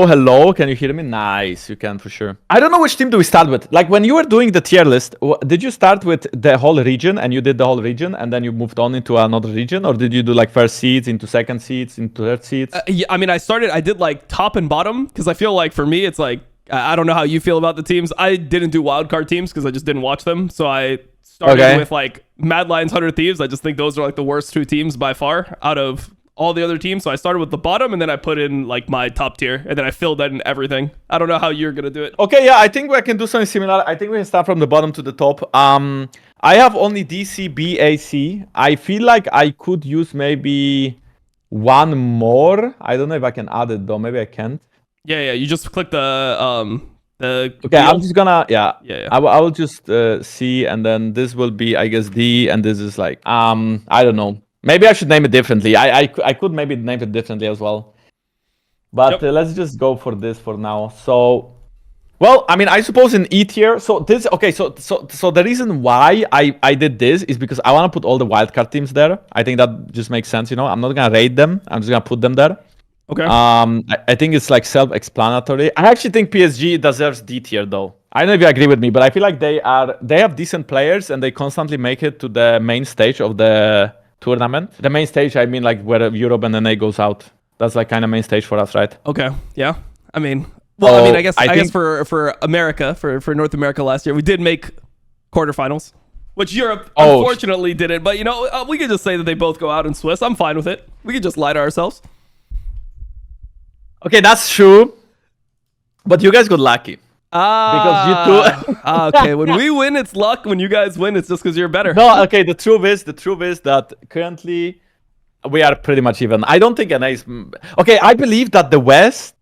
hello. Can you hear me? Nice, you can for sure. I don't know which team do we start with. Like when you were doing the tier list, did you start with the whole region and you did the whole region and then you moved on into another region, or did you do like first seeds into second seeds into third seeds? Yeah, I mean, I did like top and bottom because I feel like for me it's like I don't know how you feel about the teams. I didn't do wildcard teams because I just didn't watch them. So I started with like Mad Lions, 100 Thieves. I just think those are like the worst two teams by far out of all the other teams. So I started with the bottom and then I put in like my top tier and then I filled that in everything. I don't know how you're going to do it. Okay, yeah, I think we can do something similar. I think we can start from the bottom to the top. I have only DC, B, A, C. I feel like I could use maybe one more. I don't know if I can add it though. Maybe I can't. Yeah, you just click the okay, wheel. I'm just gonna yeah. I will just C, and then this will be, I guess, D, and this is like I don't know. Maybe I should name it differently. I could maybe name it differently as well. But let's just go for this for now. So, well, I mean, I suppose in E tier. So this okay. So the reason why I did this is because I want to put all the wildcard teams there. I think that just makes sense. You know, I'm not gonna raid them. I'm just gonna put them there. Okay. I think it's like self-explanatory. I actually think PSG deserves D tier though. I don't know if you agree with me, but I feel like they have decent players and they constantly make it to the main stage of the tournament. The main stage, I mean, like where Europe and NA goes out. That's like kind of main stage for us, right? Okay. Yeah. I mean, well, I mean, I guess for America, for North America last year, we did make quarterfinals, which Europe unfortunately didn't. But you know, we could just say that they both go out in Swiss. I'm fine with it. We could just lie to ourselves. Okay, that's true. But you guys got lucky. Because you two. Okay, when we win, it's luck. When you guys win, it's just because you're better. No, okay. The truth is that currently we are pretty much even. I don't think NA is. Okay, I believe that the West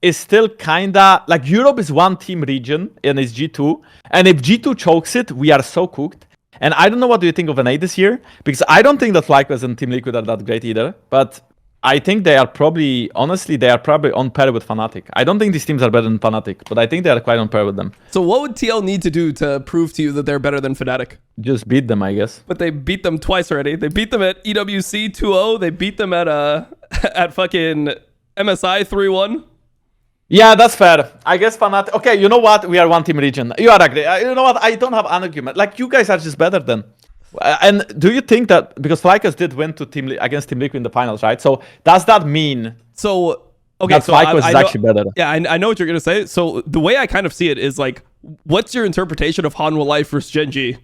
is still kinda like Europe is one team region and it's G2. And if G2 chokes it, we are so cooked. And I don't know what do you think of NA this year, because I don't think that FlyQuest and Team Liquid are that great either. But I think they are probably, honestly, on par with Fnatic. I don't think these teams are better than Fnatic, but I think they are quite on par with them. So what would TL need to do to prove to you that they're better than Fnatic? Just beat them, I guess. But they beat them twice already. They beat them at EWC 2-0. They beat them at at fucking MSI 3-1. Yeah, that's fair. I guess Fnatic. Okay, you know what? We are one team region. You are agree. You know what? I don't have an argument. Like, you guys are just better than. And do you think that because FlyQuest did win against Team Liquid in the finals, right? So does that mean that FlyQuest is actually better? Yeah, I know what you're gonna say. So the way I kind of see it is like, what's your interpretation of Hanwha Life versus Gen.G?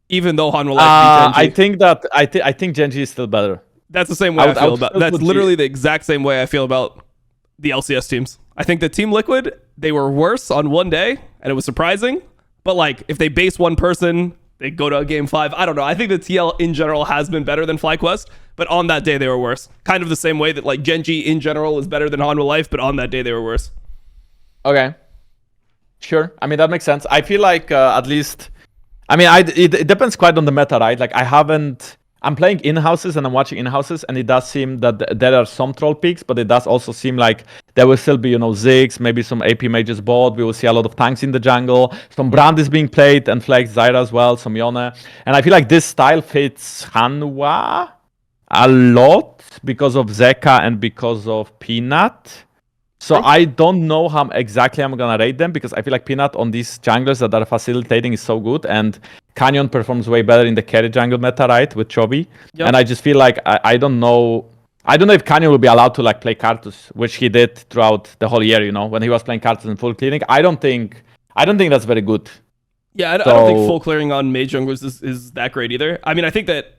Even though Hanwha Life beat Gen.G. I think Gen.G is still better. That's the same way I feel about. That's literally the exact same way I feel about the LCS teams. I think that Team Liquid, they were worse on one day, and it was surprising. But like, if they base one person, they go to a game 5. I don't know. I think the TL in general has been better than FlyQuest, but on that day they were worse. Kind of the same way that like Gen.G in general is better than Hanwha Life, but on that day they were worse. Okay. Sure. I mean, that makes sense. I feel like at least, I mean, it depends quite on the meta, right? Like I'm playing in-houses and I'm watching in-houses, and it does seem that there are some troll picks, but it does also seem like there will still be, you know, Ziggs, maybe some AP mages bot. We will see a lot of tanks in the jungle. Some Brand is being played, and Flex, Zyra as well, some Yone. And I feel like this style fits Hanwha a lot because of Zeka and because of Peanut. So I don't know how exactly I'm going to rate them, because I feel like Peanut on these junglers that are facilitating is so good, and Canyon performs way better in the carry jungle meta, right, with Chovy. Yep. And I just feel like I don't know if Canyon will be allowed to like play Karthus, which he did throughout the whole year, you know, when he was playing Karthus in full clearing. I don't think that's very good. Yeah, I don't think full clearing on mage junglers is that great either. I mean, I think that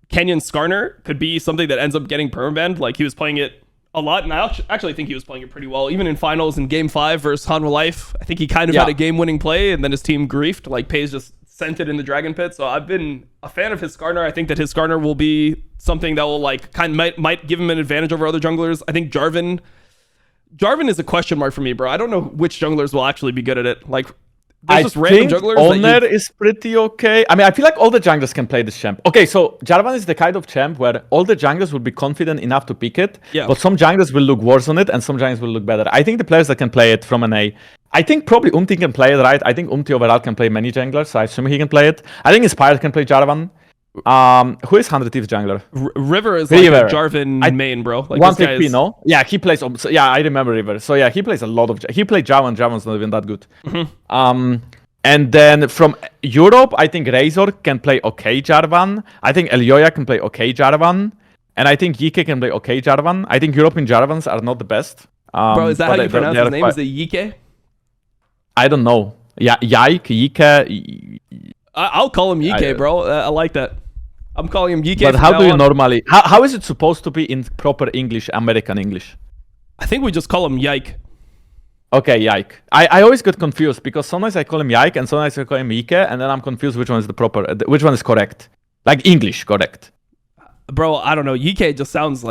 Kenyon Skarner could be something that ends up getting permabanned. Like, he was playing it a lot, and I actually think he was playing it pretty well, even in finals in game 5 versus Hanwha Life. I think he kind of had a game-winning play, and then his team griefed. Like, Pays just sent it in the Dragon Pit. So I've been a fan of his Skarner. I think that his Skarner will be something that will like might give him an advantage over other junglers. I think Jarvan is a question mark for me, bro. I don't know which junglers will actually be good at it. Like, there's just random junglers. Owner is pretty okay. I mean, I feel like all the junglers can play this champ. Okay, so Jarvan is the kind of champ where all the junglers will be confident enough to pick it, but some junglers will look worse on it and some junglers will look better. I think the players that can play it from NA, I think probably Umti can play it, right? I think Umti overall can play many junglers, so I assume he can play it. I think Inspired can play Jarvan. Who is 100 Thieves jungler? River is like Rivera. a Jarvan main, bro. Like One this guy pick is... no? Yeah, he plays. So yeah, I remember River. So yeah, he plays a lot of. He played Jarvan. Jarvan's not even that good. And then from Europe, I think Razor can play okay Jarvan. I think Elyoya can play okay Jarvan. And I think Yike can play okay Jarvan. I think European Jarvans are not the best. Bro, is that how you pronounce his name? Is it Yike? I don't know. Yeah, Yike. I'll call him Yike, bro. I like that. I'm calling him Yike. But how do you normally... How is it supposed to be in proper English, American English? I think we just call him Yike. Okay, Yike. I always get confused because sometimes I call him Yike and sometimes I call him Yike, and then I'm confused which one is the proper... Which one is correct. Like English, correct. Bro, I don't know. Yike just sounds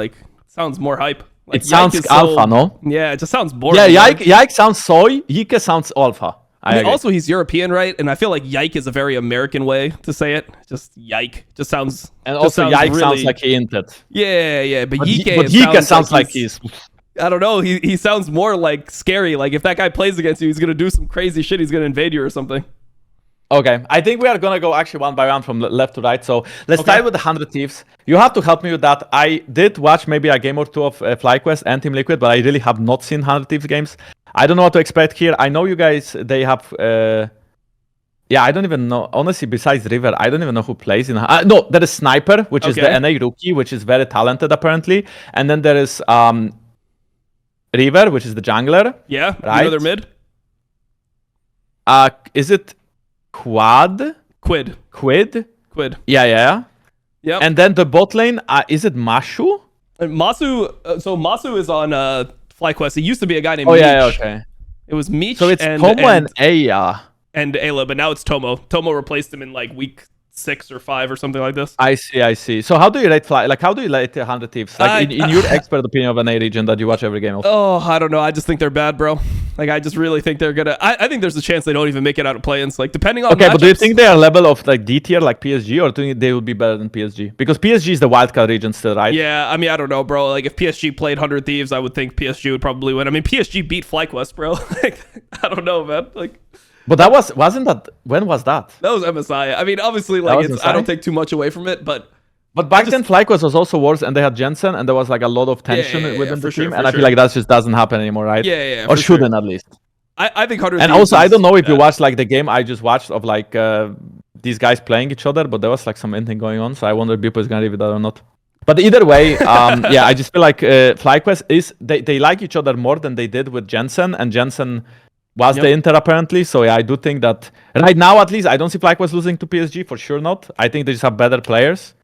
more hype. Like, it sounds alpha, no? Yeah, it just sounds boring. Yeah, Yike sounds soy, Yike sounds alpha. I mean, also, he's European, right? And I feel like Yike is a very American way to say it. Just Yike. Just sounds... And also Yike really... sounds like he hinted. Yeah. But Yike... But Yike sounds like he's... I don't know. He sounds more like scary. Like if that guy plays against you, he's going to do some crazy shit. He's going to invade you or something. Okay, I think we are going to go actually one by one from left to right. So let's start with the 100 Thieves. You have to help me with that. I did watch maybe a game or two of FlyQuest and Team Liquid, but I really have not seen 100 Thieves games. I don't know what to expect here. I know you guys, they have... yeah, I don't even know. Honestly, besides River, I don't even know who plays in... no, there is Sniper, which is the NA rookie, which is very talented apparently. And then there is River, which is the jungler. Yeah, right? Another mid. Is it Quid? Yeah. Yep. And then the bot lane, is it Mashu? And Masu, so Masu is on FlyQuest. It used to be a guy named Meech. Yeah, okay. It was Meech. So it's Tomo and Aya. And Ayla, but now it's Tomo. Tomo replaced him in like week 6 or 5 or something like this. I see. So how do you rate how do you rate 100 Thieves? Like in your expert opinion of an A region that you watch every game of? Oh, I don't know. I just think they're bad, bro. Like I just really think they're gonna... I think there's a chance they don't even make it out of play-ins. Like depending on Okay, matchups, but do you think they are level of like D tier like PSG, or do you think they would be better than PSG? Because PSG is the wildcard region still, right? Yeah, I mean, I don't know, bro. Like if PSG played 100 Thieves, I would think PSG would probably win. I mean, PSG beat FlyQuest, bro. Like I don't know, man. Like... But that wasn't that... When was that? That was MSI. I mean, obviously, like I don't take too much away from it, but back then FlyQuest was also worse, and they had Jensen, and there was like a lot of tension within the team, and I feel like that just doesn't happen anymore, right? Yeah. Or shouldn't at least. I think 100. And also, I don't know if you watched like the game I just watched of like these guys playing each other, but there was like some inting going on, so I wonder if people is gonna leave it or not. But either way, yeah, I just feel like FlyQuest is they like each other more than they did with Jensen, and Jensen was the Inter apparently. So yeah, I do think that right now at least I don't see FlyQuest losing to PSG for sure. Not. I think they just have better players.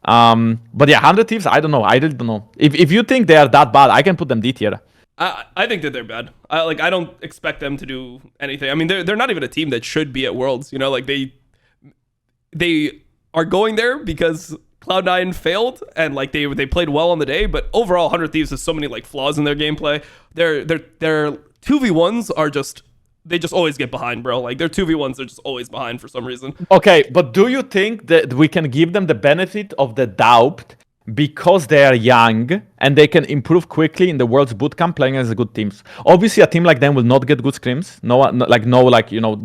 But yeah, 100 Thieves, I don't know. I really don't know. If you think they are that bad, I can put them D tier. I think that they're bad. I don't expect them to do anything. I mean, they're not even a team that should be at Worlds. You know, like they are going there because Cloud9 failed and like they played well on the day. But overall, 100 Thieves has so many like flaws in their gameplay. Their 2v1s are just... They just always get behind, bro. Like, their 2v1s are just always behind for some reason. Okay, but do you think that we can give them the benefit of the doubt because they are young and they can improve quickly in the World's Bootcamp playing as good teams? Obviously, a team like them will not get good scrims.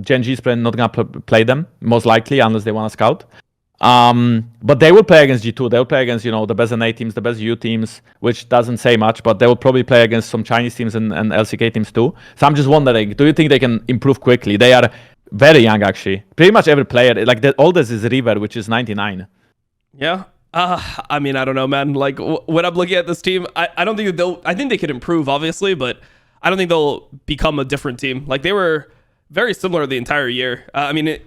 Gen.G is probably not going to play them, most likely, unless they want to scout. But they will play against G2. They will play against, the best NA teams, the best U teams, which doesn't say much, but they will probably play against some Chinese teams and LCK teams too. So I'm just wondering, do you think they can improve quickly? They are very young, actually. Pretty much every player, like the oldest is River, which is 99. Yeah. I mean, I don't know, man. Like when I'm looking at this team, I don't think I think they could improve, obviously, but I don't think they'll become a different team. Like they were very similar the entire year. I mean,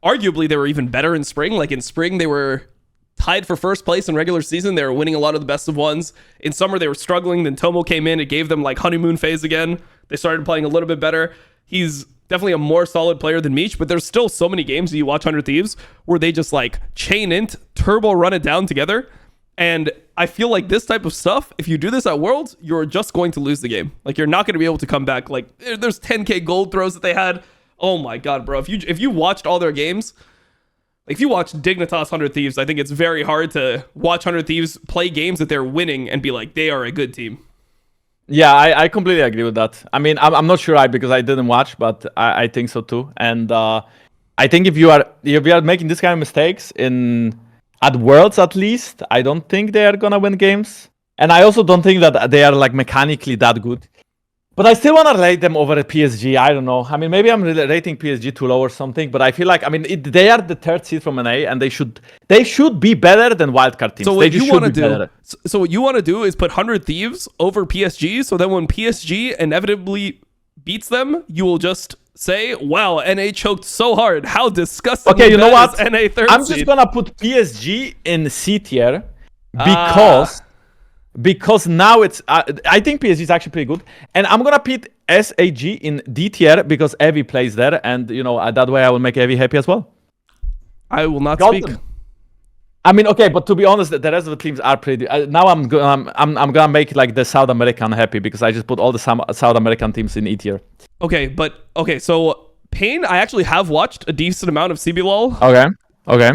arguably, they were even better in spring. Like in spring, they were tied for first place in regular season. They were winning a lot of the best of ones. In summer, they were struggling. Then Tomo came in. It gave them like honeymoon phase again. They started playing a little bit better. He's definitely a more solid player than Meech, but there's still so many games that you watch 100 Thieves where they just like chain int, turbo run it down together. And I feel like this type of stuff, if you do this at Worlds, you're just going to lose the game. Like you're not going to be able to come back. Like there's 10k gold throws that they had. Oh my god, bro. If you watched all their games, like if you watch Dignitas 100 Thieves, I think it's very hard to watch 100 Thieves play games that they're winning and be like, they are a good team. Yeah, I completely agree with that. I mean, I'm not sure because I didn't watch, but I think so too. And I think if you are making this kind of mistakes in at Worlds at least, I don't think they are gonna win games. And I also don't think that they are like mechanically that good. But I still want to rate them over at PSG. I don't know. I mean, maybe I'm rating PSG too low or something. But I feel like, I mean, they are the third seed from NA, and they should be better than Wildcard teams. So what you want to do? So what you want to do is put 100 Thieves over PSG. So then when PSG inevitably beats them, you will just say, "Wow, NA choked so hard. How disgusting!" Okay, you know what? NA third I'm just gonna put PSG in C tier because now it's I think PSG is actually pretty good, and I'm gonna put SAG in D tier because Evi plays there, and you know that way I will make Evi happy as well. I will not speak. I mean, okay, but to be honest, the rest of the teams are pretty. Now I'm gonna make like the South American happy because I just put all the South American teams in E tier. Okay, so Pain, I actually have watched a decent amount of CBLOL. Okay.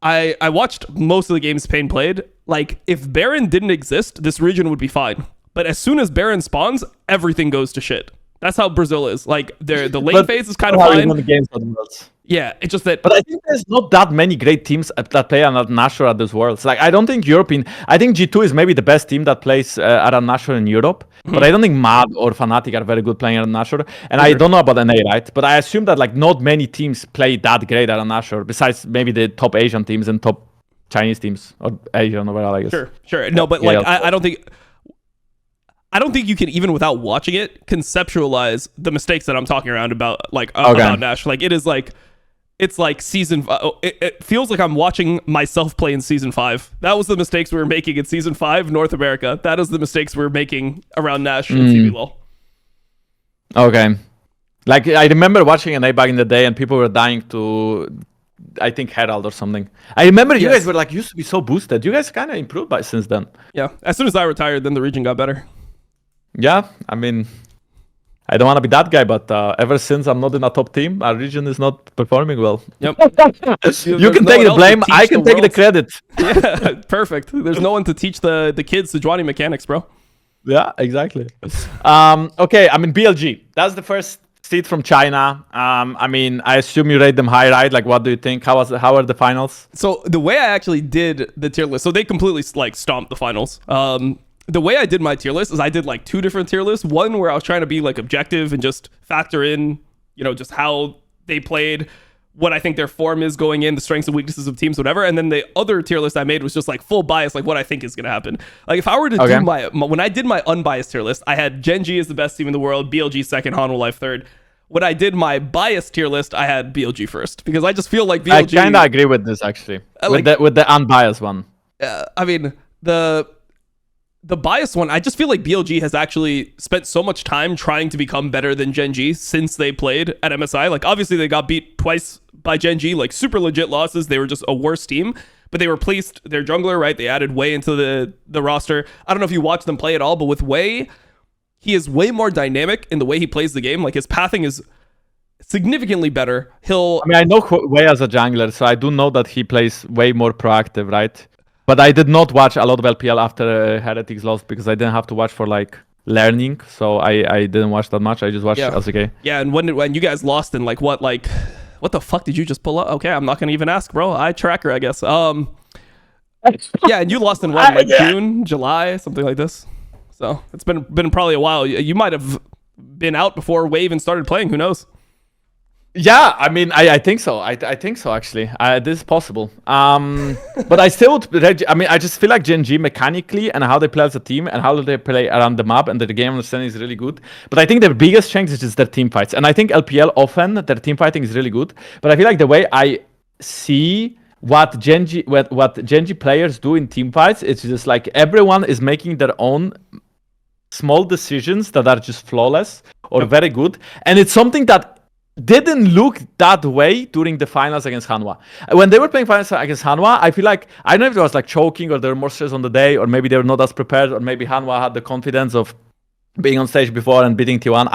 I watched most of the games Pain played. Like, if Baron didn't exist, this region would be fine. But as soon as Baron spawns, everything goes to shit. That's how Brazil is. Like, the lane phase is kind of fine. Yeah, it's just that. But I think there's not that many great teams that play around Nashor at those Worlds. Like, I don't think I think G2 is maybe the best team that plays around Nashor in Europe. Mm-hmm. But I don't think Mad or Fnatic are very good playing around Nashor. And I don't know about NA, right? But I assume that like not many teams play that great around Nashor, besides maybe the top Asian teams and top Chinese teams or Asian or whatever, I guess. Sure. No, but like I don't think you can, even without watching it, conceptualize the mistakes that I'm talking around about, like about Nash. Like it's like season. It feels like I'm watching myself play in season 5. That was the mistakes we were making in season 5 North America. That is the mistakes we were making around Nash and CBLOL. Okay, like I remember watching NA back in the day, and people were dying to, I think, Herald or something. I remember you guys were like used to be so boosted. You guys kind of improved since then. Yeah, as soon as I retired, then the region got better. Yeah, I mean, I don't want to be that guy, but ever since I'm not in a top team, our region is not performing well. Yep. You can take the blame, I can take the credit. Yeah, perfect. There's no one to teach the kids the Johnny mechanics, bro. Yeah, exactly. Okay, I mean, BLG. That's the first seed from China. I mean, I assume you rate them high, right? Like, what do you think? How are the finals? So the way I actually did the tier list, so they completely like stomped the finals. The way I did my tier list is I did like 2 different tier lists. One where I was trying to be like objective and just factor in, you know, just how they played, what I think their form is going in, the strengths and weaknesses of teams, whatever. And then the other tier list I made was just like full bias, like what I think is going to happen. Like if I were to do when I did my unbiased tier list, I had Gen.G as the best team in the world, BLG second, Hanwha Life third. When I did my biased tier list, I had BLG first because I just feel like BLG. I kind of agree with this actually, with the unbiased one. I mean, the biased one, I just feel like BLG has actually spent so much time trying to become better than Gen.G since they played at MSI. Like, obviously, they got beat twice by Gen.G, like super legit losses. They were just a worse team, but they replaced their jungler, right? They added Wei into the roster. I don't know if you watched them play at all, but with Wei, he is way more dynamic in the way he plays the game. Like, his pathing is significantly better. I mean, I know Wei as a jungler, so I do know that he plays way more proactive, right? But I did not watch a lot of LPL after Heretics lost because I didn't have to watch for like learning. So I didn't watch that much. I just watched LCK. Yeah, and when you guys lost in like what the fuck did you just pull up? Okay, I'm not gonna even ask, bro. I tracker, I guess. Yeah, and you lost in what, like June, July, something like this. So it's been probably a while. You might have been out before Wave even started playing. Who knows? Yeah, I mean, I think so. I think so, actually. This is possible. But I still would... I mean, I just feel like Gen.G mechanically and how they play as a team and how they play around the map and the game understanding is really good. But I think their biggest strength is just their team fights. And I think LPL often, their team fighting is really good. But I feel like the way I see what Gen.G players do in team fights, it's just like everyone is making their own small decisions that are just flawless or very good. And it's something that didn't look that way during the finals against Hanwha. When they were playing finals against Hanwha, I feel like, I don't know if it was like choking or they were more stressed on the day, or maybe they were not as prepared, or maybe Hanwha had the confidence of being on stage before and beating T1.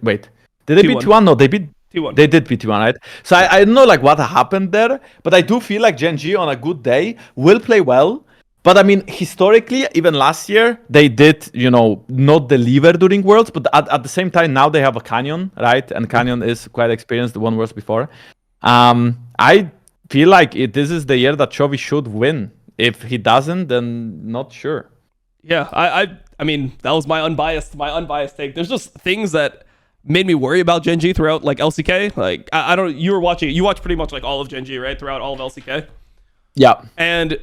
Wait. Did they beat T1? No, they beat T1. They did beat T1, right? So I don't know like what happened there, but I do feel like Gen.G on a good day will play well. But I mean, historically, even last year, they did, not deliver during Worlds. But at the same time, now they have a Canyon, right? And Canyon is quite experienced, the one Worlds before. I feel like this is the year that Chovy should win. If he doesn't, then not sure. Yeah, I mean, that was my unbiased take. There's just things that made me worry about Gen.G throughout like LCK. Like I don't, you watched pretty much like all of Gen.G, right? Throughout all of LCK. Yeah. And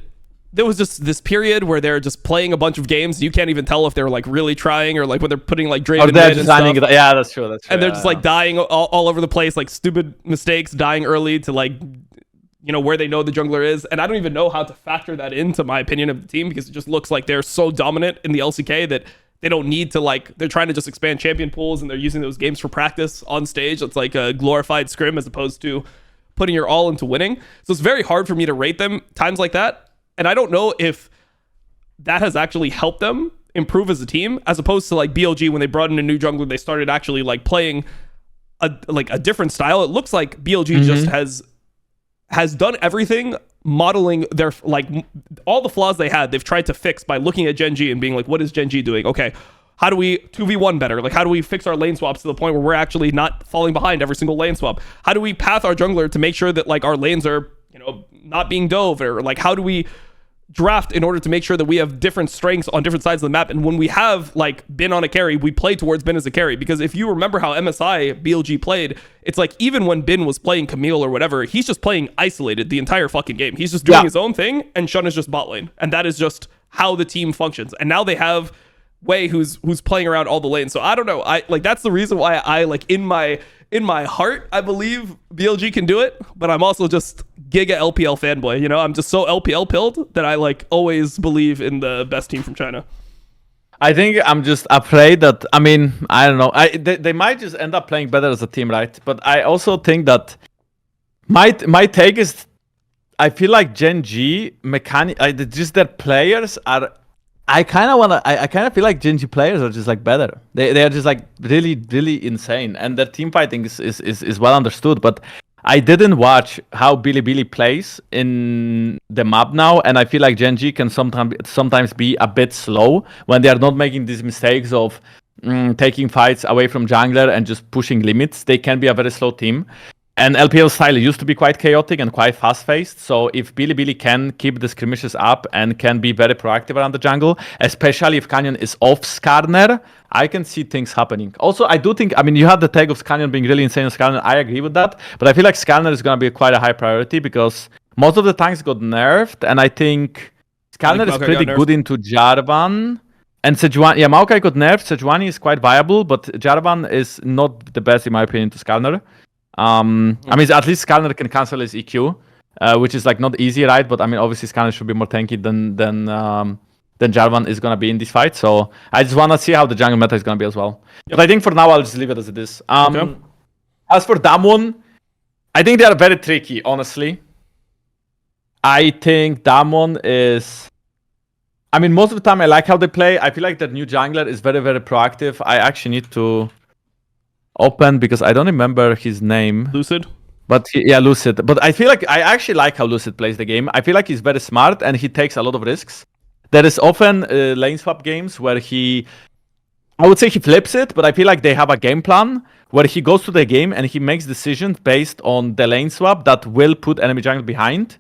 there was just this period where they're just playing a bunch of games. You can't even tell if they're like really trying or like when they're putting like Draven mid and stuff. Yeah, that's true. And they're just like dying all over the place, like stupid mistakes, dying early to like, you know, where they know the jungler is. And I don't even know how to factor that into my opinion of the team, because it just looks like they're so dominant in the LCK that they don't need to, like, they're trying to just expand champion pools and they're using those games for practice on stage. It's like a glorified scrim as opposed to putting your all into winning. So it's very hard for me to rate them times like that. And I don't know if that has actually helped them improve as a team, as opposed to like BLG when they brought in a new jungler, they started actually like playing a different style. It looks like BLG just has done everything, modeling their, like, all the flaws they had, they've tried to fix by looking at Gen.G and being like, what is Gen.G doing? Okay, how do we 2v1 better? Like, how do we fix our lane swaps to the point where we're actually not falling behind every single lane swap? How do we path our jungler to make sure that, like, our lanes are, you know, not being dove? Or, like, how do we draft in order to make sure that we have different strengths on different sides of the map? And when we have like Bin on a carry, we play towards Bin as a carry, because if you remember how MSI BLG played, it's like even when Bin was playing Camille or whatever, he's just playing isolated the entire fucking game. He's just doing his own thing, and Shun is just bot lane, and that is just how the team functions. And now they have Wei who's playing around all the lanes. So I don't know, I like, that's the reason why I like in my heart I believe BLG can do it, but I'm also just giga LPL fanboy, you know. I'm just so LPL pilled that I like always believe in the best team from China. I think I'm just afraid that, I mean, I don't know, they might just end up playing better as a team, right? But I also think that my take is, I feel like Gen.G just their players are, I kind of feel like Gen.G players are just like better. They are just like really, really insane, and their team fighting is well understood. But I didn't watch how Bilibili plays in the map now, and I feel like Gen.G can sometimes be a bit slow when they are not making these mistakes of taking fights away from jungler and just pushing limits. They can be a very slow team. And LPL style used to be quite chaotic and quite fast-paced, so if Bilibili can keep the skirmishes up and can be very proactive around the jungle, especially if Canyon is off Skarner, I can see things happening. Also, I do think, I mean, you have the tag of Canyon being really insane on Skarner, I agree with that, but I feel like Skarner is going to be quite a high priority because most of the tanks got nerfed, and I think Skarner is pretty good into Jarvan. And Sejuani, yeah, Maokai got nerfed, Sejuani is quite viable, but Jarvan is not the best in my opinion to Skarner. I mean, at least Skarner can cancel his EQ, which is like not easy, right? But I mean, obviously Skarner should be more tanky than Jarvan is gonna be in this fight. So I just wanna see how the jungle meta is gonna be as well. Yep. But I think for now I'll just leave it as it is. Okay. As for Damwon, I think they are very tricky, honestly. I think Damwon is, I mean, most of the time I like how they play. I feel like their new jungler is very, very proactive. I actually need to open because I don't remember his name. Lucid? But yeah, Lucid. But I feel like I actually like how Lucid plays the game. I feel like he's very smart and he takes a lot of risks. There is often lane swap games where I would say he flips it, but I feel like they have a game plan where he goes to the game and he makes decisions based on the lane swap that will put enemy jungle behind.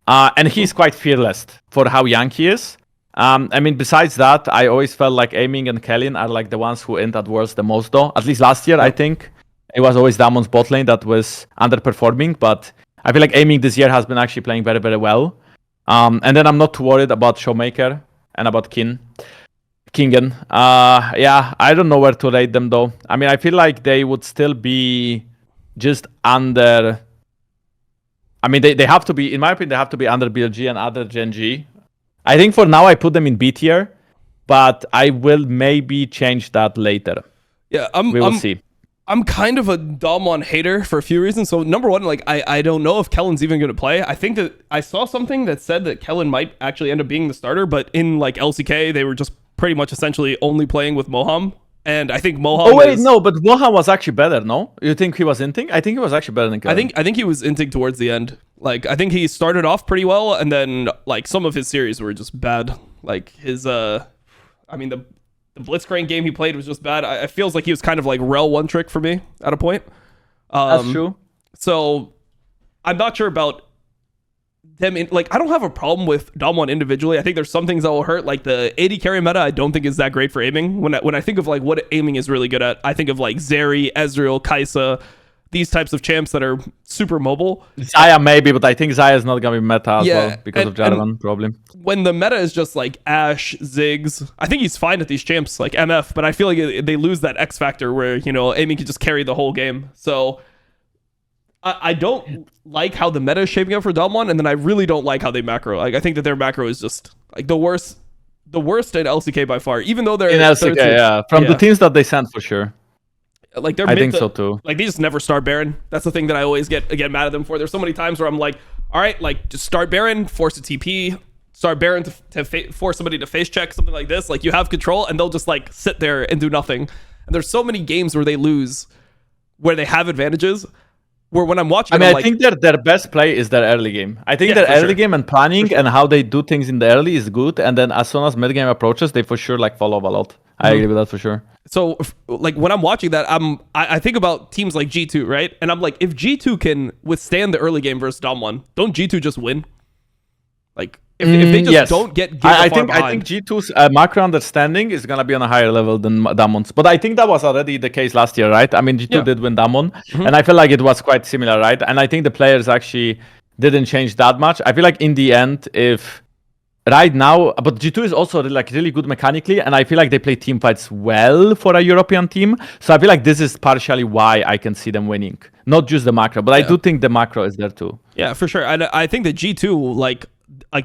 And he's quite fearless for how young he is. I mean, besides that, I always felt like Aiming and Kellyn are like the ones who end at worst the most, though. At least last year, I think. It was always Damon's bot lane that was underperforming, but I feel like Aiming this year has been actually playing very, very well. And then I'm not too worried about Showmaker and about Kingen. Yeah, I don't know where to rate them, though. I mean, I feel like they would still be just under... I mean, they have to be, in my opinion, they have to be under BLG and under Gen.G. I think for now I put them in B tier, but I will maybe change that later. Yeah, we will see. I'm kind of a Damwon hater for a few reasons. So number one, like I don't know if Kellyn's even going to play. I think that I saw something that said that Kellyn might actually end up being the starter, but in like LCK they were just pretty much essentially only playing with Moham. And I think Moham. Oh wait, no, but Moham was actually better. No, you think he was inting? I think he was actually better than Kellyn. I think he was inting towards the end. Like I think he started off pretty well, and then like some of his series were just bad. Like his I mean the Blitzcrank game he played was just bad. It feels like he was kind of like Rel one trick for me at a point. That's true. So I'm not sure about them in, like, I don't have a problem with Dom1 individually. I think there's some things that will hurt, like the AD carry meta. I don't think is that great for aiming. When I think of like what aiming is really good at, I think of like Zeri, Ezreal, Kai'Sa, these types of champs that are super mobile. Xayah maybe, but I think Xayah is not gonna be meta as well because of Jarvan probably. When the meta is just like Ashe, Ziggs, I think he's fine at these champs like MF, but I feel like they lose that X factor where, you know, aiming can just carry the whole game. So I don't like how the meta is shaping up for Dom1, and then I really don't like how they macro. Like, I think that their macro is just like the worst in LCK by far. Even though they're in LCK, from the teams that they sent for sure. Like they're I think so too. Like they just never start Baron. That's the thing that I always get mad at them for. There's so many times where I'm like, all right, like just start Baron, force a TP, start Baron to force somebody to face check, something like this. Like you have control, and they'll just like sit there and do nothing. And there's so many games where they lose, where they have advantages. Where when I'm watching, I think their best play is their early game. I think their early game and planning and how they do things in the early is good, and then as soon as mid game approaches, they for sure like fall off a lot. I agree with that for sure. So like when I'm watching that, I think about teams like G2, right? And I'm like, if G2 can withstand the early game versus Dom1, don't G2 just win? Like if they just don't get I think G2's macro understanding is gonna be on a higher level than Damon's, but I think that was already the case last year, right? I mean, G2 did win Damon, and I feel like it was quite similar, right? And I think the players actually didn't change that much. I feel like in the end, if right now, but G2 is also like really good mechanically, and I feel like they play team fights well for a European team. So I feel like this is partially why I can see them winning, not just the macro, but I do think the macro is there too. Yeah, for sure. And I think that G2 like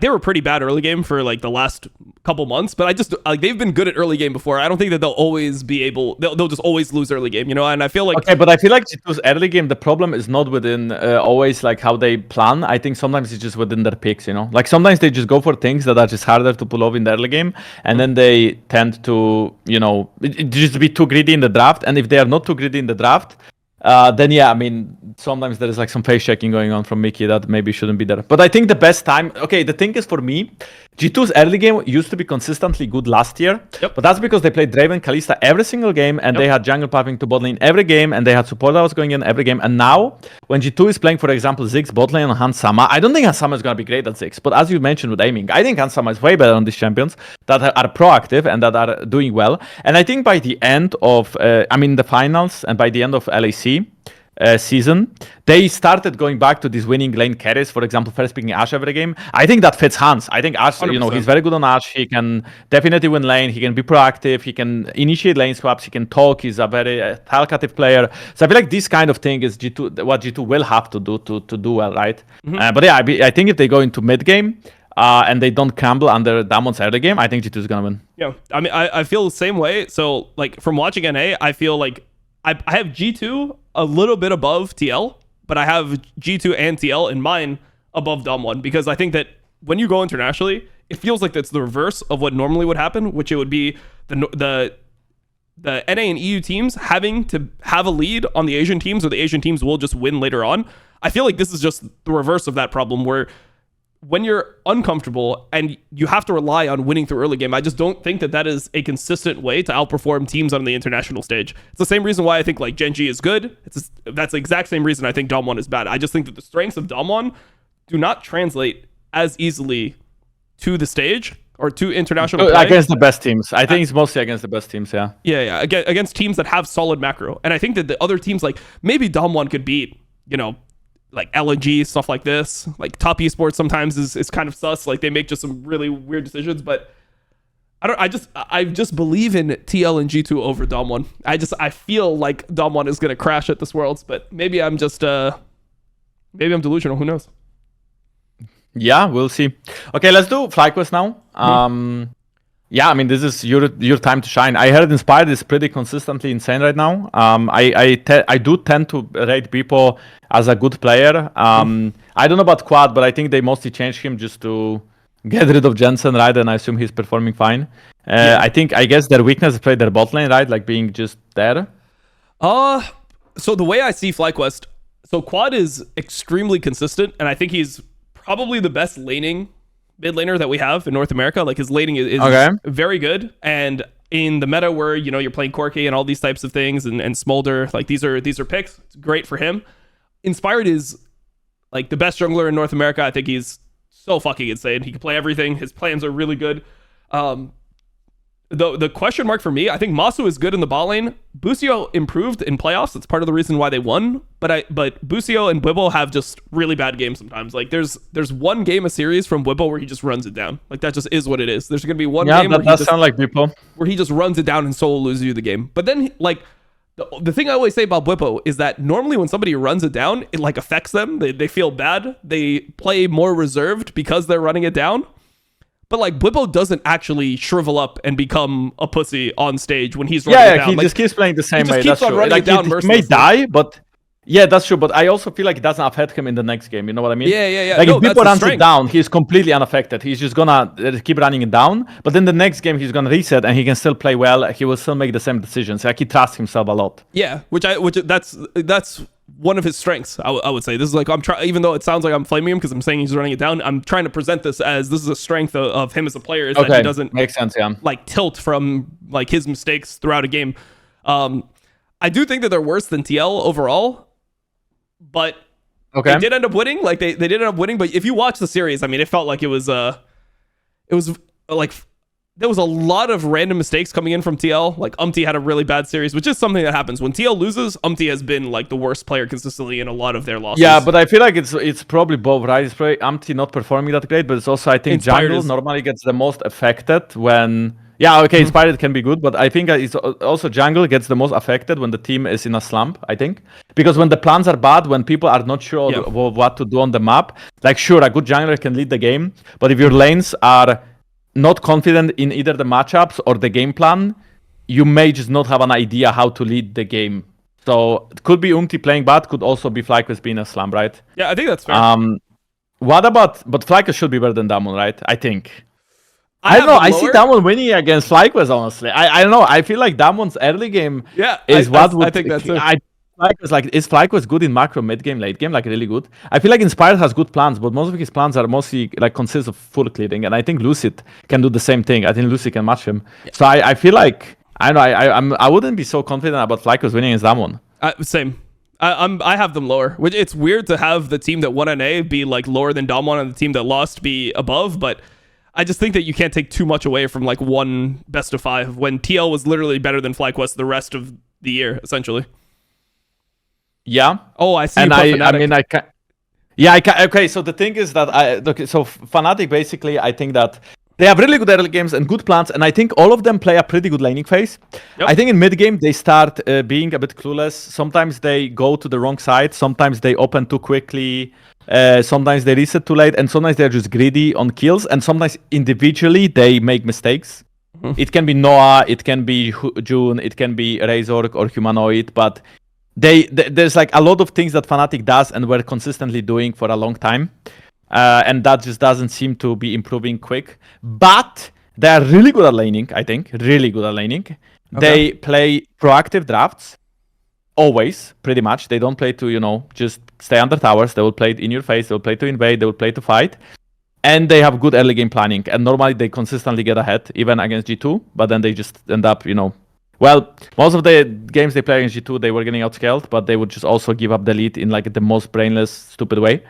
they were pretty bad early game for like the last couple months, but I just like they've been good at early game before. I don't think that they'll always be able. They'll just always lose early game, you know. And I feel like but I feel like G2's early game, the problem is not within always like how they plan. I think sometimes it's just within their picks, you know. Like sometimes they just go for things that are just harder to pull off in the early game, and then they tend to, you know, just be too greedy in the draft. And if they are not too greedy in the draft, then yeah, I mean, sometimes there is like some face checking going on from Mickey that maybe shouldn't be there. But I think the best time, the thing is for me, G2's early game used to be consistently good last year, but that's because they played Draven, Kalista every single game, and they had jungle pathing to bot lane every game, and they had support that was going in every game. And now, when G2 is playing, for example, Ziggs bot lane on Hanwha, I don't think Hanwha is going to be great at Ziggs, but as you mentioned with aiming, I think Hanwha is way better on these champions that are proactive and that are doing well. And I think by the end of, the finals, and by the end of LAC, season, they started going back to these winning lane carries. For example, first picking Ashe every game. I think that fits Hans. I think Ashe, 100%. You know, he's very good on Ashe. He can definitely win lane. He can be proactive. He can initiate lane swaps. He can talk. He's a very talkative player. So I feel like this kind of thing is what G2 will have to do to do well, right? But yeah, I think if they go into mid game and they don't crumble under Damon's early game, I think G2 is gonna win. Yeah, I mean, I feel the same way. So like from watching NA, I feel like I have G2 a little bit above TL, but I have G2 and TL in mine above Dom1, because I think that when you go internationally, it feels like that's the reverse of what normally would happen, which it would be the NA and EU teams having to have a lead on the Asian teams, or the Asian teams will just win later on. I feel like this is just the reverse of that problem, where when you're uncomfortable and you have to rely on winning through early game, I just don't think that is a consistent way to outperform teams on the international stage. It's the same reason why I think like Gen.G is good. That's the exact same reason I think Dom1 is bad. I just think that the strengths of Dom1 do not translate as easily to the stage or to international play. Against the best teams. I think it's mostly against the best teams, yeah. Yeah. Against teams that have solid macro. And I think that the other teams, like maybe Dom1 could beat, you know, like LNG, stuff like this. Like top esports sometimes is kind of sus. Like they make just some really weird decisions, but I just believe in TL and G2 over Dom1. I feel like Dom1 is gonna crash at this Worlds, but maybe I'm just maybe I'm delusional. Who knows? Yeah, we'll see. Okay, let's do FlyQuest now. Yeah, I mean, this is your time to shine. I heard Inspired is pretty consistently insane right now. I do tend to rate Bippo as a good player. I don't know about Quad, but I think they mostly changed him just to get rid of Jensen, right? And I assume he's performing fine. I guess their weakness is play their bot lane, right? Like being just there. So the way I see FlyQuest, so Quad is extremely consistent, and I think he's probably the best mid laner that we have in North America. Like his laning is very good, and in the meta where, you know, you're playing Corki and all these types of things, and Smolder, like these are picks. It's great for him. Inspired is like the best jungler in North America. I think he's so fucking insane. He can play everything. His plans are really good. The question mark for me, I think Masu is good in the bot lane. Busio improved in playoffs. That's part of the reason why they won. But Busio and Weibo have just really bad games sometimes. Like there's one game a series from Weibo where he just runs it down. Like that just is what it is. There's gonna be one game that does sound like Weibo, where he just runs it down and solo loses you the game. But then like the thing I always say about Weibo is that normally when somebody runs it down, it like affects them. They feel bad. They play more reserved because they're running it down. But like Weibo doesn't actually shrivel up and become a pussy on stage when he's running it down. He just keeps playing the same way. He just keeps on running it down. He may die, but yeah, that's true. But I also feel like it doesn't affect him in the next game. You know what I mean? Yeah. Like if people runs it down, he's completely unaffected. He's just gonna keep running it down. But then the next game, he's gonna reset and he can still play well. He will still make the same decisions. Like he trusts himself a lot. Yeah, which that's one of his strengths. I would say this is like even though it sounds like I'm flaming him because I'm saying he's running it down. I'm trying to present this as this is a strength of him as a player is that he doesn't make sense. Yeah, like tilt from like his mistakes throughout a game. I do think that they're worse than TL overall. But they did end up winning. Like they did end up winning. But if you watch the series, I mean, it felt like it was like there was a lot of random mistakes coming in from TL. Like Umti had a really bad series, which is something that happens when TL loses. Umti has been like the worst player consistently in a lot of their losses. Yeah, but I feel like it's probably both, right? It's probably Umti not performing that great, but it's also I think jungle normally gets the most affected when. Yeah, okay, Inspired can be good, but I think it's also jungle gets the most affected when the team is in a slump, I think. Because when the plans are bad, when people are not sure what to do on the map, like sure, a good jungler can lead the game, but if your lanes are not confident in either the matchups or the game plan, you may just not have an idea how to lead the game. So it could be Umti playing bad, could also be FlyQuest being a slump, right? Yeah, I think that's fair. But FlyQuest should be better than Damwon, right? I think. I don't know. I see Damwon winning against FlyQuest, honestly. I don't know. I feel like Damwon's early game is I think that's it. Is FlyQuest good in macro, mid game, late game? Like really good? I feel like Inspired has good plans, but most of his plans are mostly like consist of full clearing. And I think Lucid can do the same thing. I think Lucid can match him. Yeah. So I feel like I don't know. I wouldn't be so confident about FlyQuest winning against Damwon. Same. I have them lower. Which it's weird to have the team that won NA be like lower than Damwon and the team that lost be above, but I just think that you can't take too much away from like one best of 5 when TL was literally better than FlyQuest the rest of the year, essentially. Yeah. Oh, I see. And okay, so the thing is that so Fnatic basically, I think that they have really good early games and good plans, and I think all of them play a pretty good laning phase. Yep. I think in mid game they start being a bit clueless. Sometimes they go to the wrong side. Sometimes they open too quickly. Sometimes they reset too late, and sometimes they're just greedy on kills, and sometimes individually they make mistakes. It can be Noah, it can be June, it can be Razork or Humanoid, but there's like a lot of things that Fnatic does and were consistently doing for a long time, and that just doesn't seem to be improving quick. But they are really good at laning, I think, really good at laning. Okay. They play proactive drafts. Always, pretty much. They don't play to, just stay under towers. They will play it in your face. They will play to invade. They will play to fight. And they have good early game planning. And normally they consistently get ahead, even against G2. But then they just end up, well, most of the games they play against G2, they were getting outscaled. But they would just also give up the lead in like the most brainless, stupid way.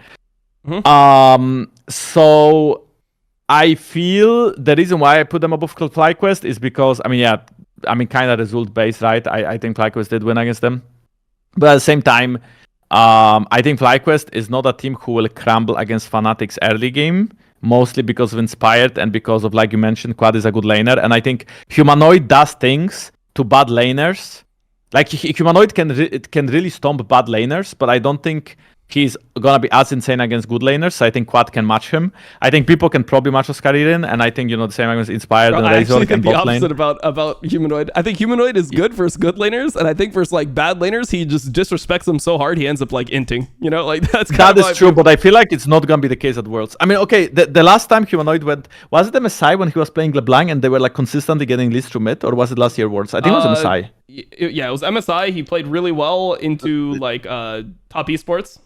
So I feel the reason why I put them above FlyQuest is because, kind of result based, right? I think FlyQuest did win against them. But at the same time, I think FlyQuest is not a team who will crumble against Fnatic's early game, mostly because of Inspired and because of, like you mentioned, Quad is a good laner. And I think Humanoid does things to bad laners. Like, Humanoid can really stomp bad laners, but I don't think he's gonna be as insane against good laners. So I think Quad can match him. I think people can probably match Oscarian, and I think the same against Inspired and Razor can bot lane. I think the opposite about Humanoid. I think Humanoid is good versus good laners, and I think versus like bad laners, he just disrespects them so hard he ends up like inting. That is true, but I feel like it's not gonna be the case at Worlds. I mean, okay, the last time Humanoid went, was it the Messiah when he was playing LeBlanc and they were like consistently getting leads through mid, or was it last year Worlds? I think it was a Messiah. Yeah, it was MSI. He played really well into like top esports.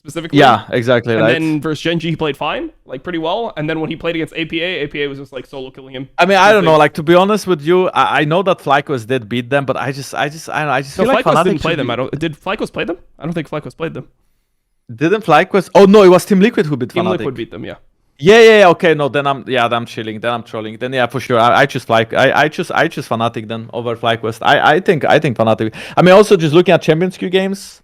Specifically. Yeah, exactly. And then versus Gen.G, he played fine, like pretty well. And then when he played against APA was just like solo killing him. I mean, I don't know. Like, to be honest with you, I know that FlyQuest did beat them, but I just feel like FlyQuest didn't play them. Did FlyQuest play them? I don't think FlyQuest played them. Didn't FlyQuest? Oh no, it was Team Liquid who beat Fnatic. Team Liquid beat them, yeah. Yeah. Okay, no, then I'm chilling. Then I'm trolling. Then yeah, for sure. I choose I choose Fnatic then over FlyQuest. I think Fnatic. I mean, also just looking at Champions Q games.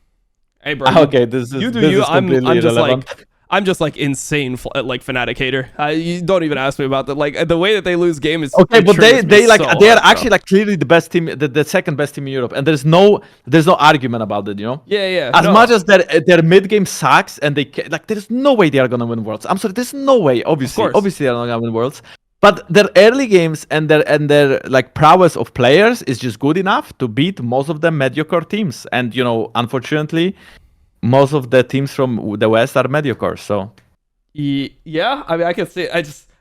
Hey, bro. Okay, this is completely irrelevant. I'm just like insane like Fnatic hater. You don't even ask me about that. Like the way that they lose game is okay, but they like so they are hard, actually like clearly the best team, the second best team in Europe, and there's no argument about it, you know. Yeah. As much as their mid game sucks, and like there's no way they are gonna win Worlds. I'm sorry, there's no way. Obviously they are not gonna win Worlds. But their early games and their like prowess of players is just good enough to beat most of the mediocre teams, and you know, unfortunately, most of the teams from the West are mediocre, so... Yeah, I mean, I can say,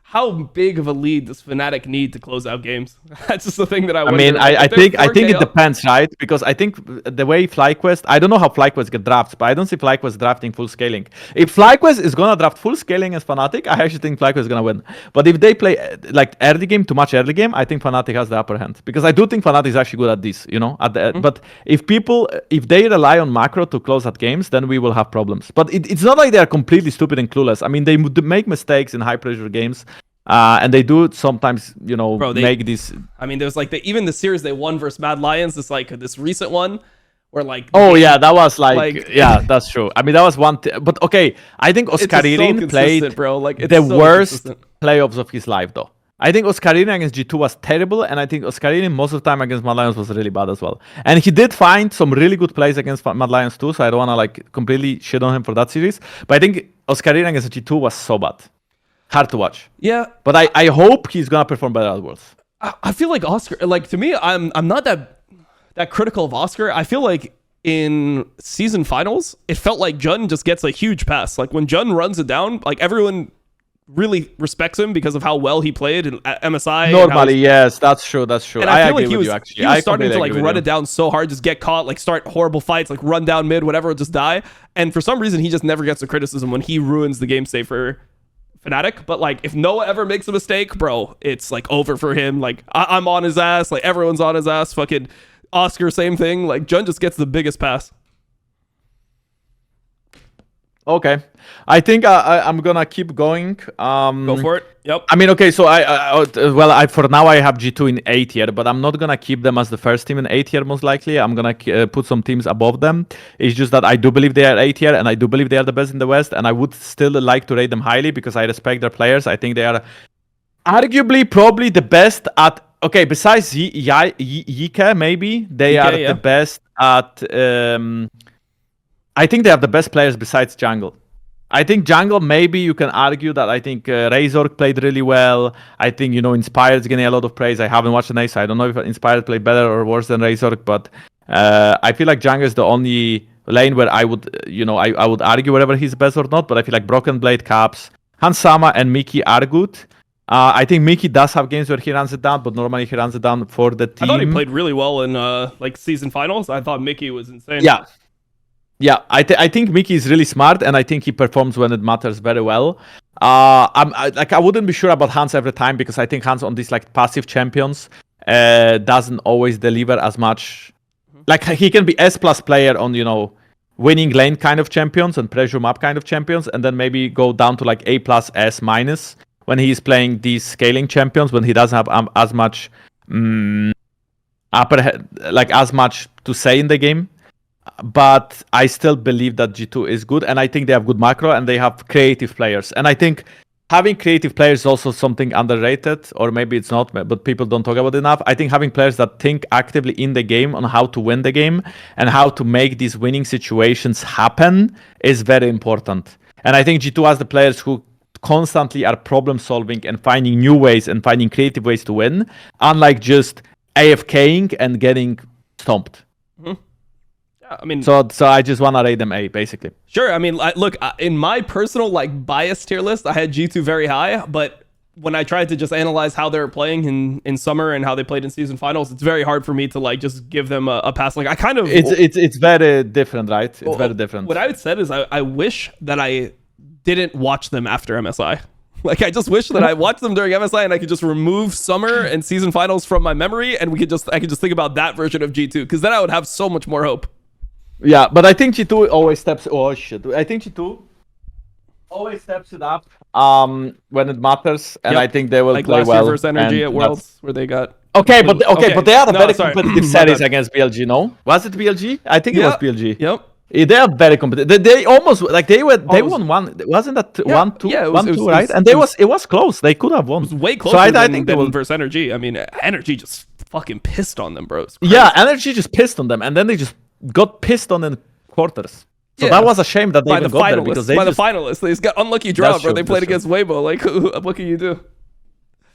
how big of a lead does Fnatic need to close out games? That's just the thing that I wonder. I mean, I think it depends, right? Because I think the way FlyQuest... I don't know how FlyQuest get drafts, but I don't see FlyQuest drafting full scaling. If FlyQuest is gonna draft full scaling as Fnatic, I actually think FlyQuest is gonna win. But if they play like early game, too much early game, I think Fnatic has the upper hand. Because I do think Fnatic is actually good at this, you know? But if they rely on macro to close out games, then we will have problems. But it's not like they are completely stupid and clueless. I mean, they make mistakes in high pressure games. And they do sometimes, you know, make this. I mean, there's like even the series they won versus Mad Lions. This like this recent one where like. Oh yeah, that was like yeah, that's true. I mean, that was one. But okay, I think Oscarine played bro. Like the worst playoffs of his life, though. I think Oscarine against G2 was terrible, and I think Oscarine most of the time against Mad Lions was really bad as well. And he did find some really good plays against Mad Lions too, so I don't want to like completely shit on him for that series. But I think Oscarine against G2 was so bad. Hard to watch. Yeah. But I hope he's gonna perform better at Worlds. I feel like Oscar, like to me, I'm not that critical of Oscar. I feel like in season finals, it felt like Jun just gets a huge pass. Like when Jun runs it down, like everyone really respects him because of how well he played in MSI. Normally, yes, that's true. And I feel like he was starting to like run it down so hard, just get caught, like start horrible fights, like run down mid, whatever, just die. And for some reason, he just never gets the criticism when he ruins the game state for Fnatic. But like if Noah ever makes a mistake, bro, it's like over for him. Like I'm on his ass, like everyone's on his ass. Fucking Oscar, same thing. Like Jun just gets the biggest pass. Okay, I think I'm gonna keep going. Go for it. Yep. I mean, okay, so for now I have G2 in A tier, but I'm not gonna keep them as the first team in A tier most likely. I'm gonna put some teams above them. It's just that I do believe they are A tier, and I do believe they are the best in the West, and I would still like to rate them highly because I respect their players. I think they are arguably probably the best at. Okay, besides Yike, maybe they are the best at. I think they have the best players besides jungle. I think jungle, maybe you can argue that I think Razork played really well. I think, you know, Inspired's getting a lot of praise. I haven't watched the so I don't know if Inspired played better or worse than Razork, but I feel like jungle is the only lane where I would, you know, I would argue whether he's best or not, but I feel like Broken Blade, Caps, Hansama, and Mickey are good. I think Mickey does have games where he runs it down, but normally he runs it down for the team. I thought he played really well in like season finals. I thought Mickey was insane. Yeah, I think Mickey is really smart, and I think he performs when it matters very well. I wouldn't be sure about Hans every time because I think Hans on these like passive champions doesn't always deliver as much. Like he can be S+ player on, you know, winning lane kind of champions and pressure map kind of champions, and then maybe go down to like A+, S- when he's playing these scaling champions when he doesn't have as much as much to say in the game. But I still believe that G2 is good, and I think they have good macro, and they have creative players. And I think having creative players is also something underrated, or maybe it's not, but people don't talk about it enough. I think having players that think actively in the game on how to win the game and how to make these winning situations happen is very important. And I think G2 has the players who constantly are problem solving and finding new ways and finding creative ways to win, unlike just AFKing and getting stomped. I mean, so I just want to rate them A, basically. Sure. I mean, look, in my personal like bias tier list, I had G2 very high, but when I tried to just analyze how they were playing in summer and how they played in season finals, it's very hard for me to like just give them a pass. Like I kind of it's very different, right? It's very different. What I would say is I wish that I didn't watch them after MSI. Like I just wish that I watched them during MSI and I could just remove summer and season finals from my memory, and I could just think about that version of G2, because then I would have so much more hope. Yeah, but I think G2 always steps. Oh shit! I think G2 always steps it up when it matters, and Yep. I think they will Like play last well. year versus Energy and at Worlds, where they got. Okay, but they had a No, very sorry. competitive My series bad. against BLG. No, was it BLG? I think it was BLG. Yep. They are very competitive. They almost like they Almost. won one. Wasn't that Yeah, 1-2? yeah, it was- 1-2, it right? was- And it was close. They could have won. It was way So closer I than, think they than will. versus Energy. I mean, Energy just fucking pissed on them, bro. It's crazy. Yeah, Energy just pissed on them, and then they just got pissed on in quarters. So Yeah. that was a shame that they By even the got there finalists. because they By just, the finalists, they just got unlucky draw, That's bro. true, They played that's against Weibo. Like, what can you do?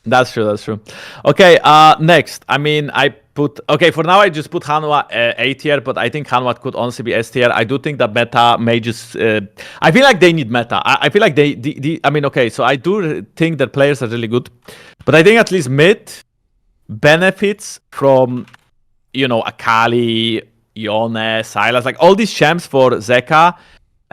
That's true. Okay, next. I mean, for now I just put Hanwha A tier, but I think Hanwha could honestly be S tier. I do think that Meta may just. I feel like they need Meta. I feel like I mean, okay, so I do think that players are really good, but I think at least mid benefits from, Akali, Yone, Silas, like all these champs for Zeka.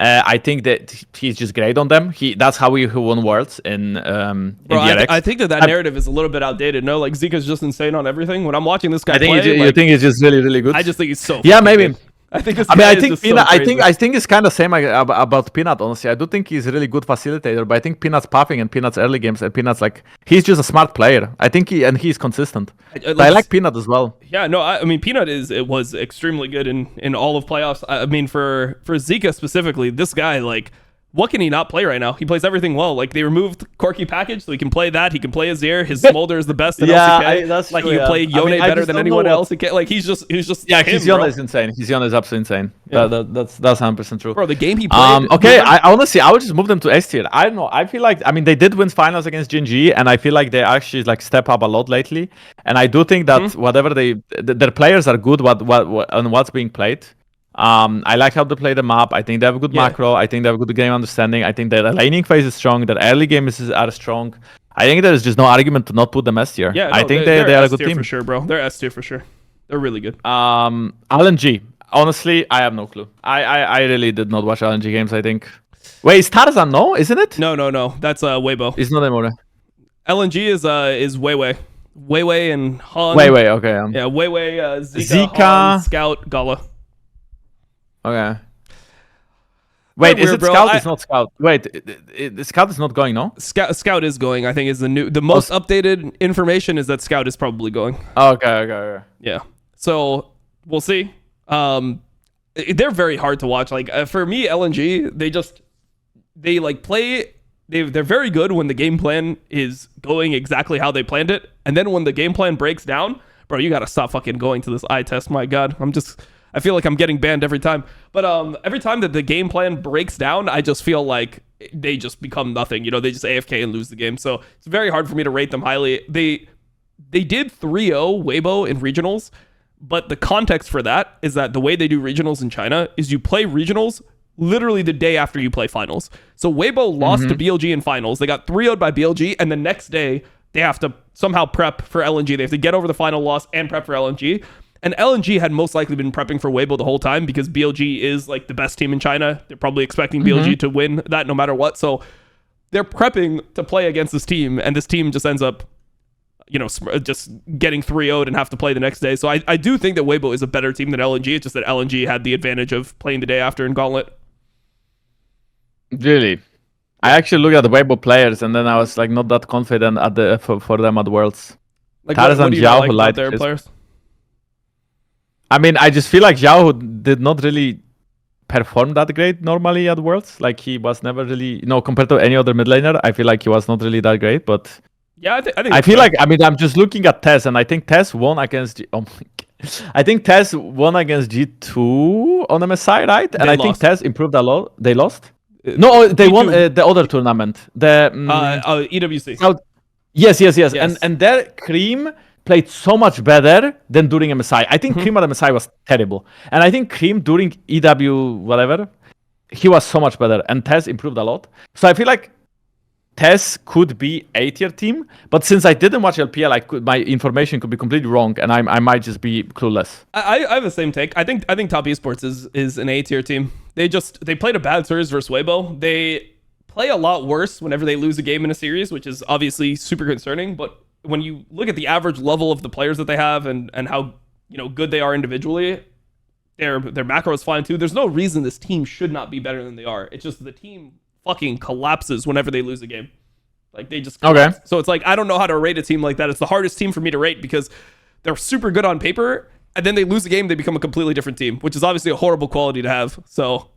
I think that he's just great on them. That's how he won Worlds in DRX. I think that narrative is a little bit outdated. No, like Zca's just insane on everything. When I'm watching this guy I think play, you think he's just really, really good. I just think he's so. Yeah, maybe. Good. I think. I think Peanut. I think it's kind of same about Peanut. Honestly, I do think he's a really good facilitator, but I think Peanut's puffing and Peanut's early games and Peanut's like he's just a smart player. I think he's consistent. I like Peanut as well. Yeah, no, I mean Peanut was extremely good in all of playoffs. I mean for Zika specifically, this guy, like, what can he not play right now? He plays everything well. Like, they removed Corki package, so he can play that. He can play Azir. His Smolder is the best in LCK. That's like true, he can play Yone better than anyone else. Like he's just yeah. him, Yone is insane. Yone is absolutely insane. Yeah. That's 100% true. Bro, the game he played. Okay, I honestly I would just move them to S tier. I don't know. I feel like they did win finals against Gen.G, and I feel like they actually like step up a lot lately. And I do think that whatever their players are good. On what's being played. I like how they play the map. I think they have a good macro. I think they have a good game understanding. I think their laning phase is strong. Their early games are strong. I think there is just no argument to not put them S tier. Yeah, no, I think they are a good team for sure, bro. They're S tier for sure. They're really good. LNG. Honestly, I have no clue. I really did not watch LNG games. I think. Wait, is Tarzan? No, isn't it? No. That's Weibo. It's not anymore. LNG is Weiwei. Weiwei and Han. Weiwei, okay. Yeah, Weiwei, Zika, Han, Scout, Gala. Okay. Wait, is it bro. Scout? It's not Scout. Wait, the Scout is not going, no? Scout is going. I think is the most updated information is that Scout is probably going. Okay. Yeah. So we'll see. They're very hard to watch. Like for me, LNG, they like play. They're very good when the game plan is going exactly how they planned it, and then when the game plan breaks down, bro, you gotta stop fucking going to this eye test. My God, I feel like I'm getting banned every time. But every time that the game plan breaks down, I just feel like they just become nothing. They just AFK and lose the game. So it's very hard for me to rate them highly. They did 3-0 Weibo in regionals, but the context for that is that the way they do regionals in China is you play regionals literally the day after you play finals. So Weibo lost to BLG in finals. They got 3-0'd by BLG, and the next day they have to somehow prep for LNG. They have to get over the final loss and prep for LNG. And LNG had most likely been prepping for Weibo the whole time because BLG is like the best team in China. They're probably expecting BLG to win that no matter what. So they're prepping to play against this team, and this team just ends up, just getting 3-0'd and have to play the next day. So I do think that Weibo is a better team than LNG. It's just that LNG had the advantage of playing the day after in Gauntlet. Really? I actually looked at the Weibo players, and then I was like not that confident for them at Worlds. Like, Tarzan, what do you Xiao, like who about lied their his- players? I mean, I just feel like Xiao did not really perform that great normally at Worlds. Like he was never really, compared to any other mid laner, I feel like he was not really that great. But Yeah, I think I feel like, I'm just looking at Tess, and I think Tess won against I think Tess won against G2 on MSI, right? And They I think lost. Tess improved a lot. They lost? No, they won the other tournament. The EWC. Yes. And their Cream played so much better than during MSI. I think Cream at MSI was terrible. And I think Cream during EW whatever, he was so much better. And Tess improved a lot. So I feel like Tess could be a tier team, but since I didn't watch LPL, my information could be completely wrong, and I might just be clueless. I have the same take. I think Top Esports is an A tier team. They played a bad series versus Weibo. They play a lot worse whenever they lose a game in a series, which is obviously super concerning. But when you look at the average level of the players that they have and how good they are individually, their macro is fine too. There's no reason this team should not be better than they are. It's just the team fucking collapses whenever they lose a game. Like they just collapse. Okay. So it's like I don't know how to rate a team like that. It's the hardest team for me to rate because they're super good on paper, and then they lose a game, they become a completely different team, which is obviously a horrible quality to have. So,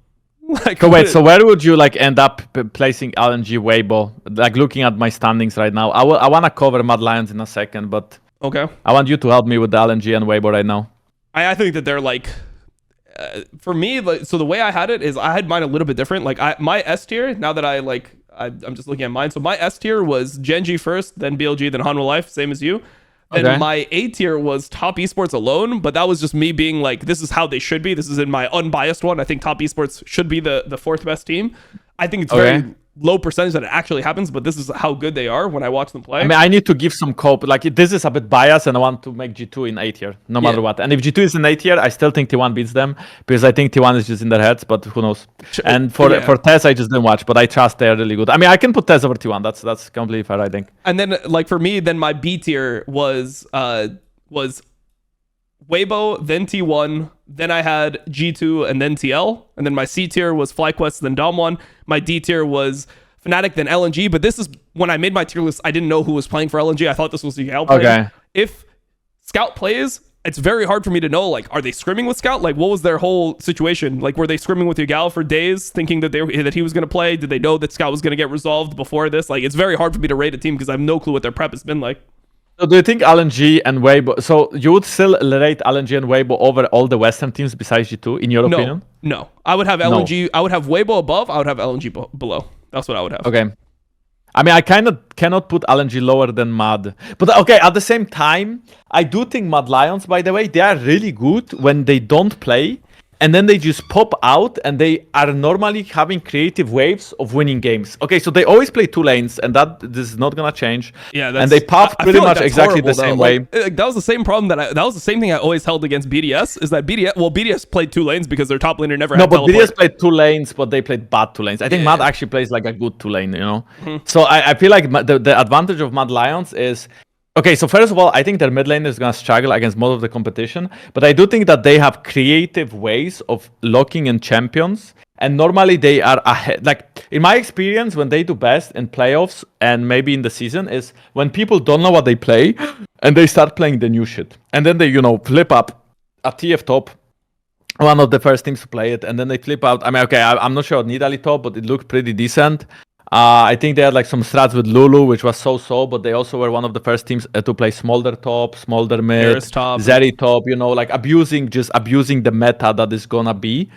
like, so wait, so where would you like end up placing LNG Weibo? Like looking at my standings right now, I want to cover Mad Lions in a second, but okay, I want you to help me with the LNG and Weibo right now. I think that they're like, for me, like, so the way I had it is I had mine a little bit different. Like my S tier, now that I'm just looking at mine. So my S tier was Gen.G first, then BLG, then Hanwha Life, same as you. And okay. My A tier was Top Esports alone, but that was just me being like, this is how they should be. This is in my unbiased one. I think Top Esports should be the fourth best team. I think it's very low percentage that it actually happens, but this is how good they are when I watch them play. I mean, I need to give some cope. Like this is a bit biased, and I want to make G2 in A tier, no matter what. And if G2 is in A tier, I still think T1 beats them because I think T1 is just in their heads, but who knows? And for TES, I just didn't watch, but I trust they're really good. I mean, I can put TES over T1. That's completely fair, I think. And then, like for me, then my B tier was Weibo, then T1, then I had G2, and then TL. And then my C tier was FlyQuest, then Dom1. My D tier was Fnatic, then LNG. But this is when I made my tier list, I didn't know who was playing for LNG. I thought this was Scout playing. Okay. If Scout plays, it's very hard for me to know, like, are they scrimming with Scout? Like, what was their whole situation? Like, were they scrimming with Ygal for days, thinking that he was going to play? Did they know that Scout was going to get resolved before this? Like, it's very hard for me to rate a team because I have no clue what their prep has been like. So do you think LNG and Weibo... So you would still rate LNG and Weibo over all the Western teams besides G2, in your opinion? No. I would have LNG... I would have Weibo above. I would have LNG below. That's what I would have. Okay. I mean, I kind of cannot put LNG lower than Mad. But okay, at the same time, I do think Mad Lions, by the way, they are really good when they don't play. And then they just pop out and they are normally having creative waves of winning games. Okay, so they always play two lanes and this is not gonna change. Yeah, and they pop pretty much exactly the same way. Like, that was the same problem that was the same thing I always held against BDS, is that BDS played two lanes because their top laner never had teleport. No, but BDS played two lanes, but they played bad two lanes. I think Mad actually plays like a good two lane, you know? Mm-hmm. So I feel like the advantage of Mad Lions is... Okay, so first of all, I think their mid lane is going to struggle against most of the competition, but I do think that they have creative ways of locking in champions, and normally they are ahead. Like, in my experience, when they do best in playoffs and maybe in the season is when people don't know what they play, and they start playing the new shit. And then they, flip up a TF top, one of the first teams to play it, and then they flip out. I mean, okay, I'm not sure Nidalee top, but it looked pretty decent. I think they had like some strats with Lulu, which was so, but they also were one of the first teams to play Smolder top, Smolder mid, Zeri top, like abusing the meta that is gonna be.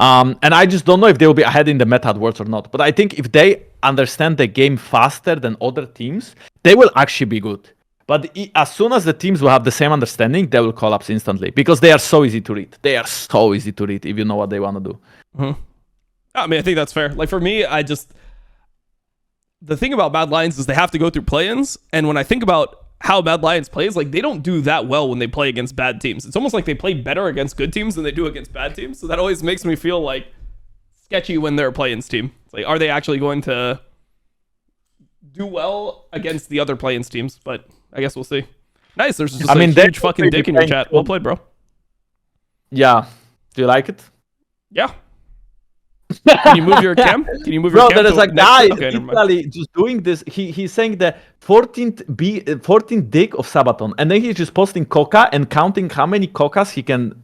And I just don't know if they will be ahead in the meta at Worlds or not. But I think if they understand the game faster than other teams, they will actually be good. But as soon as the teams will have the same understanding, they will collapse instantly because they are so easy to read. They are so easy to read if you know what they want to do. Mm-hmm. I mean, I think that's fair. Like for me, the thing about Mad Lions is they have to go through play-ins, and when I think about how Mad Lions plays, like they don't do that well when they play against bad teams. It's almost like they play better against good teams than they do against bad teams. So that always makes me feel like sketchy when they're a play-ins team. It's like, are they actually going to do well against the other play-ins teams? But I guess we'll see. Nice. There's just a huge fucking dick in your chat. Well played, bro. Yeah. Do you like it? Yeah. Can you move your cam? Can you move your cam? Bro, there is a guy literally just doing this. He's saying the 14th dick of Sabaton, and then he's just posting Coca and counting how many Cocas he can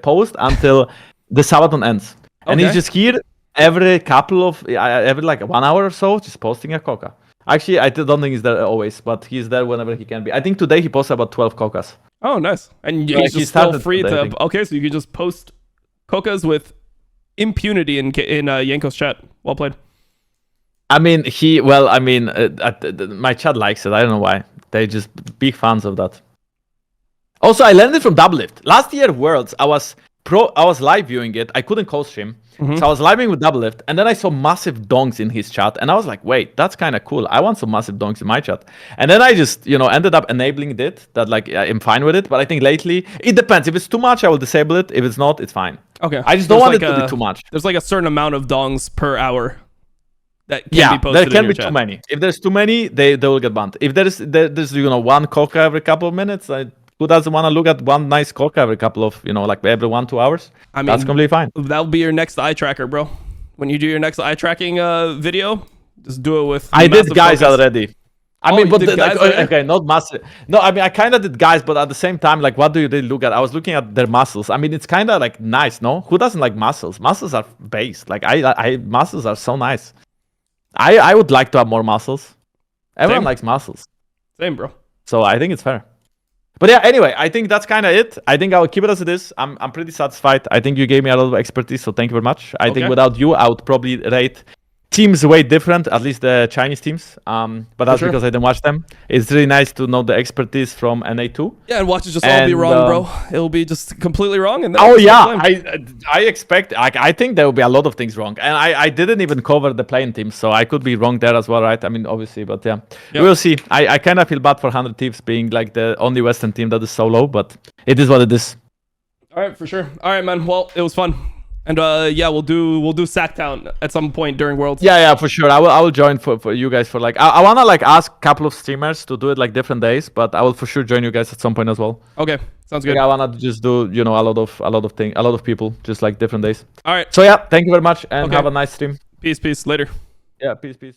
post until the Sabaton ends. Okay. And he's just here every like 1 hour or so, just posting a Coca. Actually, I don't think he's there always, but he's there whenever he can be. I think today he posted about 12 Cocas. Oh, nice. And he's just still free to... Okay, so you can just post Cocas with impunity in Jankos chat. Well played. I mean, my chat likes it. I don't know why. They're just big fans of that. Also, I learned it from Doublelift. Last year Worlds, I was live viewing it. I couldn't co-stream. Mm-hmm. So I was living with Doublelift, and then I saw massive donks in his chat, and I was like, wait, that's kind of cool. I want some massive donks in my chat. And then I just, ended up enabling it, that like I'm fine with it. But I think lately, it depends. If it's too much, I will disable it. If it's not, it's fine. Okay. I just don't want it to be too much. There's like a certain amount of dongs per hour that can be posted. There can be too many. If there's too many, they will get banned. If there's one Coca every couple of minutes, who doesn't want to look at one nice Coca every couple of, like every 1-2 hours? I mean, that's completely fine. That'll be your next eye tracker, bro. when you do your next eye tracking video, just do it with. I did massive guys focus. already. I Oh, mean, you but did guys like, already? okay, not massive. No, I mean, I kind of did guys, but at the same time, like, what do you really look at? I was looking at their muscles. I mean, it's kind of like nice, no? Who doesn't like muscles? Muscles are base. Like, muscles are so nice. I would like to have more muscles. Everyone Same. likes muscles, Same, bro. so I think it's fair. But yeah, anyway, I think that's kind of it. I think I will keep it as it is. I'm pretty satisfied. I think you gave me a lot of expertise, so thank you very much. I think without you, I would probably rate teams way different, at least the Chinese teams. But that's because I didn't watch them. It's really nice to know the expertise from NA2. Yeah, and watch it just all be wrong, bro. It'll be just completely wrong. And then I expect. I think there will be a lot of things wrong, and I didn't even cover the playing teams, so I could be wrong there as well, right? I mean, obviously, but yeah, we'll see. I kind of feel bad for 100 Thieves being like the only Western team that is so low, but it is what it is. All right, for sure. All right, man. Well, it was fun. And yeah, we'll do Sacktown at some point during Worlds. Yeah, for sure. I will join for you guys for like I wanna like ask a couple of streamers to do it like different days, but I will for sure join you guys at some point as well. Okay, sounds good. Like, I wanna just do a lot of people just like different days. All right. So yeah, thank you very much and have a nice stream. Peace. Later. Yeah, peace.